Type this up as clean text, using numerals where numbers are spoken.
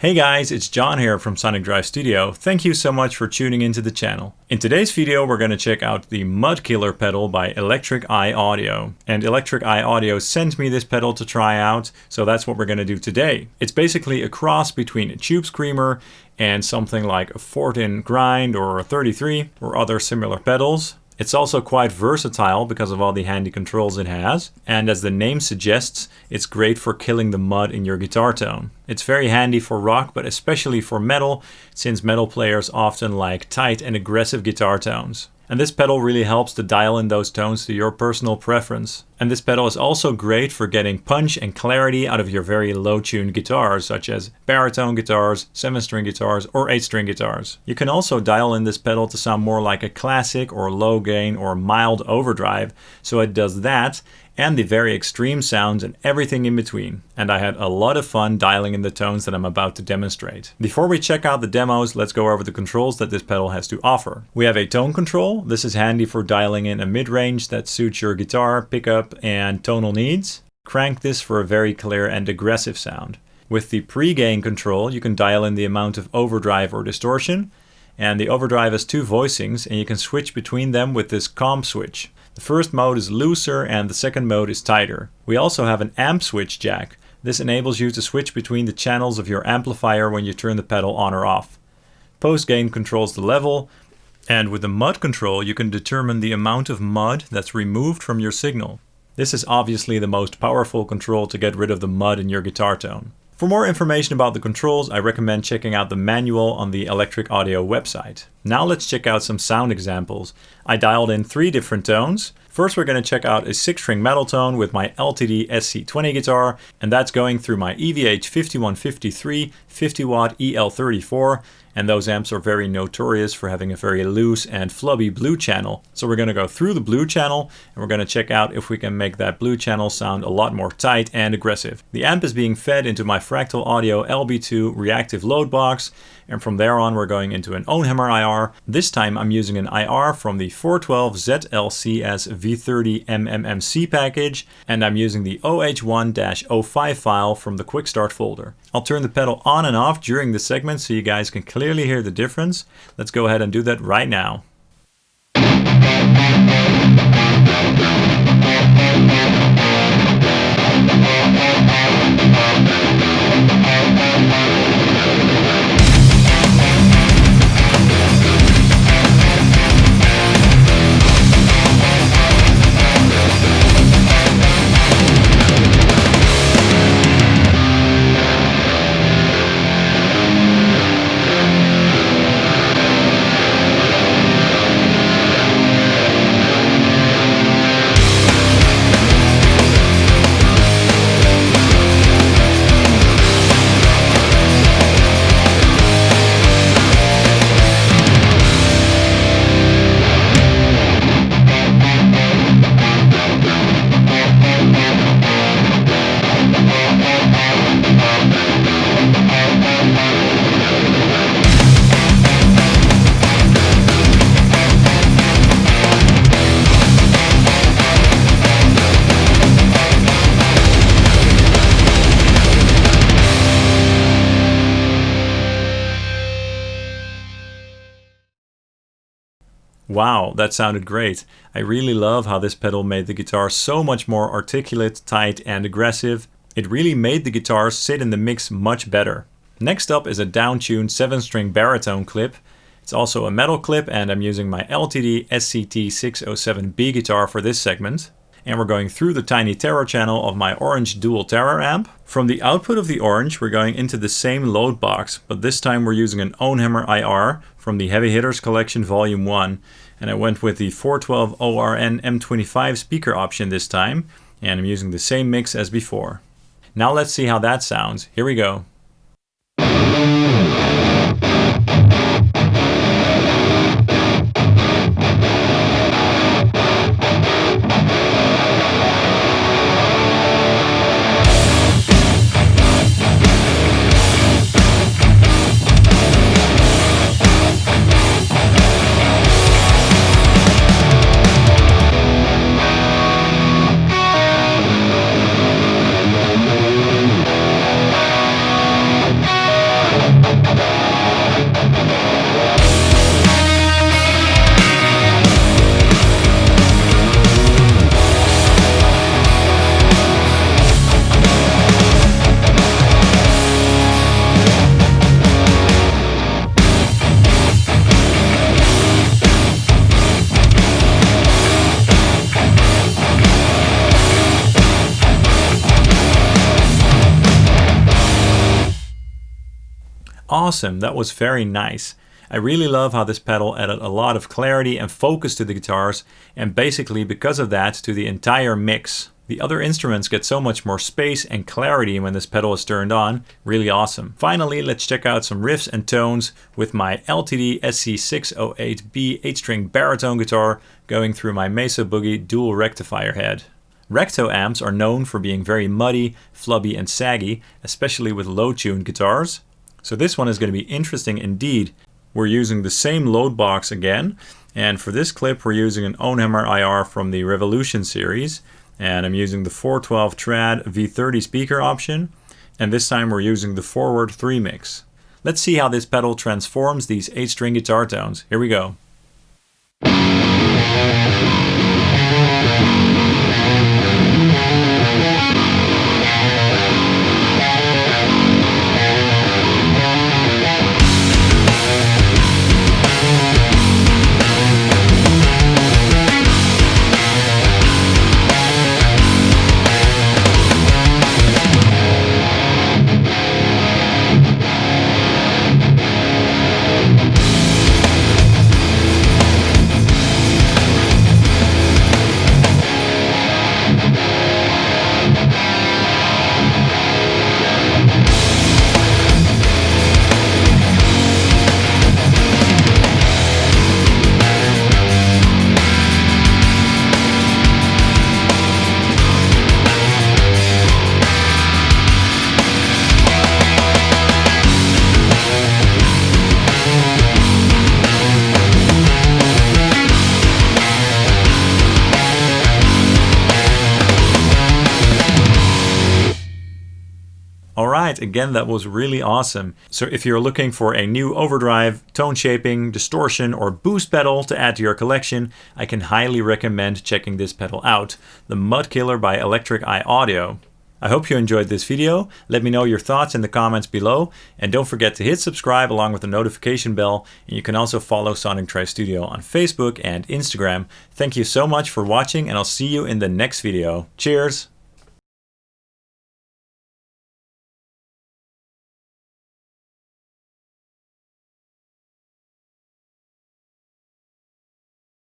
Hey guys, it's John here from Sonic Drive Studio. Thank you so much for tuning into the channel. In today's video, we're going to check out the Mud Killer pedal by Electric Eye Audio. And Electric Eye Audio sent me this pedal to try out, so that's what we're going to do today. It's basically a cross between a Tube Screamer and something like a 14 Grind or a 33 or other similar pedals. It's also quite versatile because of all the handy controls it has, and as the name suggests, it's great for killing the mud in your guitar tone. It's very handy for rock, but especially for metal, since metal players often like tight and aggressive guitar tones. And this pedal really helps to dial in those tones to your personal preference. And this pedal is also great for getting punch and clarity out of your very low-tuned guitars, such as baritone guitars, 7-string guitars, or 8-string guitars. You can also dial in this pedal to sound more like a classic or low gain or mild overdrive, so it does that and the very extreme sounds and everything in between. And I had a lot of fun dialing in the tones that I'm about to demonstrate. Before we check out the demos, let's go over the controls that this pedal has to offer. We have a tone control. This is handy for dialing in a mid-range that suits your guitar, pickup, and tonal needs. Crank this for a very clear and aggressive sound. With the pre-gain control, you can dial in the amount of overdrive or distortion. And the overdrive has two voicings, and you can switch between them with this comp switch. The first mode is looser and the second mode is tighter. We also have an amp switch jack. This enables you to switch between the channels of your amplifier when you turn the pedal on or off. Post gain controls the level, and with the mud control you can determine the amount of mud that's removed from your signal. This is obviously the most powerful control to get rid of the mud in your guitar tone. For more information about the controls, I recommend checking out the manual on the Electric Audio website. Now let's check out some sound examples. I dialed in 3 different tones. First we're going to check out a 6-string metal tone with my LTD SC20 guitar, and that's going through my EVH 5153 50-watt EL34, and those amps are very notorious for having a very loose and flubby blue channel. So we're going to go through the blue channel, and we're going to check out if we can make that blue channel sound a lot more tight and aggressive. The amp is being fed into my Fractal Audio LB2 reactive load box, and from there on we're going into an Ownhammer IR. This time I'm using an IR from the 412 ZLCS V30 MMMC package, and I'm using the OH1-05 file from the Quick Start folder. I'll turn the pedal on and off during the segment so you guys can clearly hear the difference. Let's go ahead and do that right now. Wow, that sounded great. I really love how this pedal made the guitar so much more articulate, tight, and aggressive. It really made the guitar sit in the mix much better. Next up is a down-tuned 7-string baritone clip. It's also a metal clip, and I'm using my LTD SCT607B guitar for this segment. And we're going through the tiny Terror channel of my orange dual Terror amp. From the output of the orange, we're going into the same load box, but this time we're using an Ownhammer IR from the Heavy Hitters Collection Volume 1. And I went with the 412 ORN M25 speaker option this time, and I'm using the same mix as before. Now let's see how that sounds. Here we go. awesome. That was very nice. I really love how this pedal added a lot of clarity and focus to the guitars, and basically because of that to the entire mix. The other instruments get so much more space and clarity when this pedal is turned on. Really awesome. Finally, let's check out some riffs and tones with my LTD SC608B 8-string baritone guitar going through my Mesa Boogie dual rectifier head. Recto amps are known for being very muddy, flubby and saggy, especially with low-tuned guitars. So this one is going to be interesting indeed. We're using the same load box again, and for this clip we're using an Ownhammer IR from the Revolution series. And I'm using the 412 Trad V30 speaker option, and this time we're using the Forward 3 mix. Let's see how this pedal transforms these 8-string guitar tones. Here we go. Alright, again that was really awesome. So if you're looking for a new overdrive, tone shaping, distortion or boost pedal to add to your collection, I can highly recommend checking this pedal out, the Mud Killer by Electric Eye Audio. I hope you enjoyed this video. Let me know your thoughts in the comments below, and don't forget to hit subscribe along with the notification bell, and you can also follow Sonic Drive Studio on Facebook and Instagram. Thank you so much for watching, and I'll see you in the next video. Cheers!